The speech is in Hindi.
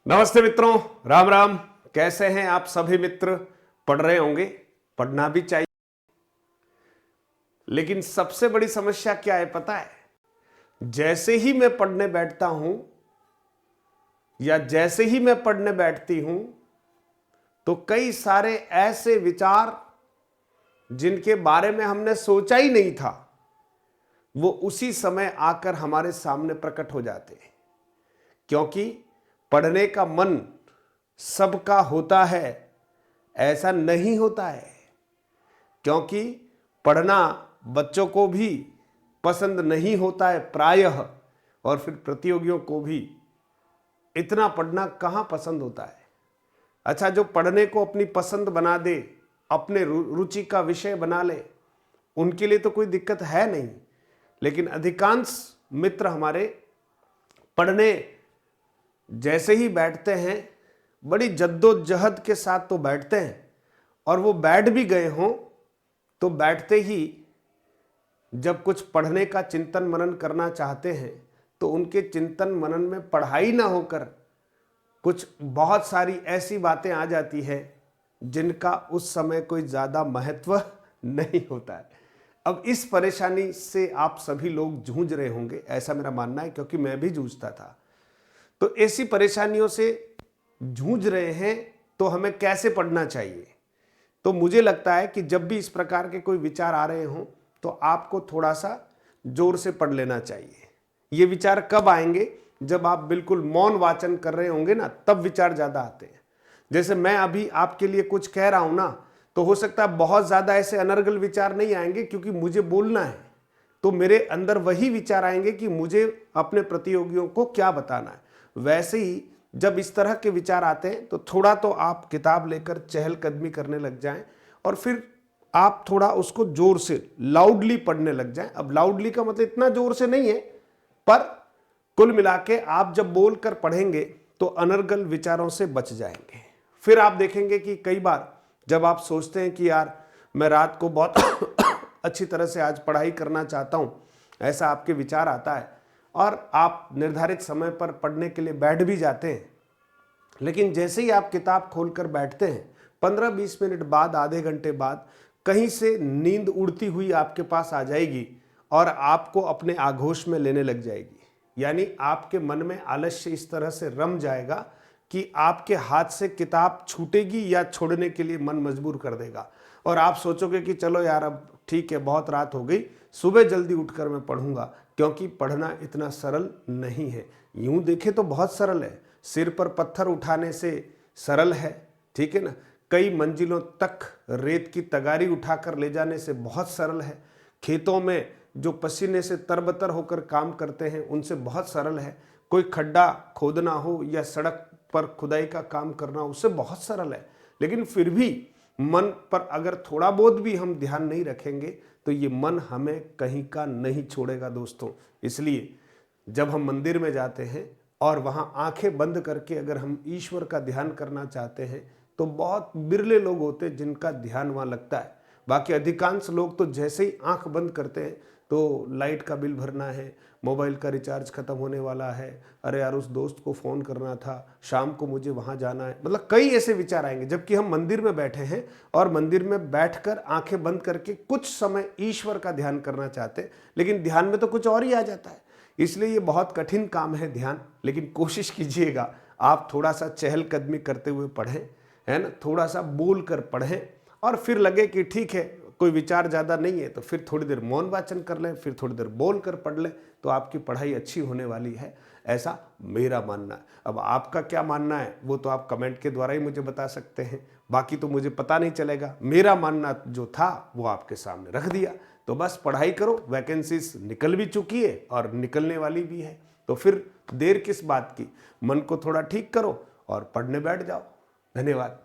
नमस्ते मित्रों, राम राम। कैसे हैं आप सभी मित्र? पढ़ रहे होंगे, पढ़ना भी चाहिए। लेकिन सबसे बड़ी समस्या क्या है पता है? जैसे ही मैं पढ़ने बैठता हूं या जैसे ही मैं पढ़ने बैठती हूं तो कई सारे ऐसे विचार जिनके बारे में हमने सोचा ही नहीं था वो उसी समय आकर हमारे सामने प्रकट हो जाते हैं। क्योंकि पढ़ने का मन सबका होता है, ऐसा नहीं होता है। क्योंकि पढ़ना बच्चों को भी पसंद नहीं होता है प्रायः, और फिर प्रतियोगियों को भी इतना पढ़ना कहाँ पसंद होता है। अच्छा, जो पढ़ने को अपनी पसंद बना दे, अपने रुचि का विषय बना ले, उनके लिए तो कोई दिक्कत है नहीं। लेकिन अधिकांश मित्र हमारे पढ़ने जैसे ही बैठते हैं, बड़ी जद्दोजहद के साथ तो बैठते हैं, और वो बैठ भी गए हों तो बैठते ही जब कुछ पढ़ने का चिंतन मनन करना चाहते हैं तो उनके चिंतन मनन में पढ़ाई ना होकर कुछ बहुत सारी ऐसी बातें आ जाती है जिनका उस समय कोई ज़्यादा महत्व नहीं होता है। अब इस परेशानी से आप सभी लोग जूझ रहे होंगे, ऐसा मेरा मानना है, क्योंकि मैं भी जूझता था। तो ऐसी परेशानियों से जूझ रहे हैं तो हमें कैसे पढ़ना चाहिए? तो मुझे लगता है कि जब भी इस प्रकार के कोई विचार आ रहे हों तो आपको थोड़ा सा जोर से पढ़ लेना चाहिए। ये विचार कब आएंगे? जब आप बिल्कुल मौन वाचन कर रहे होंगे ना, तब विचार ज़्यादा आते हैं। जैसे मैं अभी आपके लिए कुछ कह रहा हूं ना, तो हो सकता है बहुत ज़्यादा ऐसे अनर्गल विचार नहीं आएंगे, क्योंकि मुझे बोलना है। तो मेरे अंदर वही विचार आएंगे कि मुझे अपने प्रतियोगियों को क्या बताना है। वैसे ही जब इस तरह के विचार आते हैं तो थोड़ा तो आप किताब लेकर चहलकदमी करने लग जाएं, और फिर आप थोड़ा उसको जोर से लाउडली पढ़ने लग जाएं। अब लाउडली का मतलब इतना जोर से नहीं है, पर कुल मिला के आप जब बोलकर पढ़ेंगे तो अनर्गल विचारों से बच जाएंगे। फिर आप देखेंगे कि कई बार जब आप सोचते हैं कि यार मैं रात को बहुत अच्छी तरह से आज पढ़ाई करना चाहता हूं, ऐसा आपके विचार आता है और आप निर्धारित समय पर पढ़ने के लिए बैठ भी जाते हैं। लेकिन जैसे ही आप किताब खोलकर बैठते हैं, 15-20 मिनट बाद, आधे घंटे बाद कहीं से नींद उड़ती हुई आपके पास आ जाएगी और आपको अपने आगोश में लेने लग जाएगी। यानी आपके मन में आलस्य इस तरह से रम जाएगा कि आपके हाथ से किताब छूटेगी या छोड़ने के लिए मन मजबूर कर देगा, और आप सोचोगे कि चलो यार अब ठीक है, बहुत रात हो गई, सुबह जल्दी उठकर मैं पढ़ूंगा। क्योंकि पढ़ना इतना सरल नहीं है। यूं देखे तो बहुत सरल है, सिर पर पत्थर उठाने से सरल है, ठीक है ना। कई मंजिलों तक रेत की तगारी उठाकर ले जाने से बहुत सरल है। खेतों में जो पसीने से तरबतर होकर काम करते हैं उनसे बहुत सरल है। कोई खड्डा खोदना हो या सड़क पर खुदाई का काम करना, उससे बहुत सरल है। लेकिन फिर भी मन पर अगर थोड़ा बहुत भी हम ध्यान नहीं रखेंगे तो ये मन हमें कहीं का नहीं छोड़ेगा दोस्तों। इसलिए जब हम मंदिर में जाते हैं और वहाँ आंखें बंद करके अगर हम ईश्वर का ध्यान करना चाहते हैं तो बहुत बिरले लोग होते हैं जिनका ध्यान वहाँ लगता है। बाकी अधिकांश लोग तो जैसे ही आंख बंद करते हैं तो लाइट का बिल भरना है, मोबाइल का रिचार्ज खत्म होने वाला है, अरे यार उस दोस्त को फ़ोन करना था, शाम को मुझे वहाँ जाना है, मतलब कई ऐसे विचार आएंगे। जबकि हम मंदिर में बैठे हैं और मंदिर में बैठकर आंखें बंद करके कुछ समय ईश्वर का ध्यान करना चाहते हैं, लेकिन ध्यान में तो कुछ और ही आ जाता है। इसलिए ये बहुत कठिन काम है ध्यान। लेकिन कोशिश कीजिएगा आप थोड़ा सा चहलकदमी करते हुए पढ़ें, है ना, थोड़ा सा बोल कर पढ़ें, और फिर लगे कि ठीक है कोई विचार ज़्यादा नहीं है तो फिर थोड़ी देर मौन वाचन कर लें, फिर थोड़ी देर बोल कर पढ़ लें, तो आपकी पढ़ाई अच्छी होने वाली है, ऐसा मेरा मानना है। अब आपका क्या मानना है वो तो आप कमेंट के द्वारा ही मुझे बता सकते हैं, बाकी तो मुझे पता नहीं चलेगा। मेरा मानना जो था वो आपके सामने रख दिया। तो बस पढ़ाई करो, वैकेंसीज निकल भी चुकी है और निकलने वाली भी है, तो फिर देर किस बात की। मन को थोड़ा ठीक करो और पढ़ने बैठ जाओ। धन्यवाद।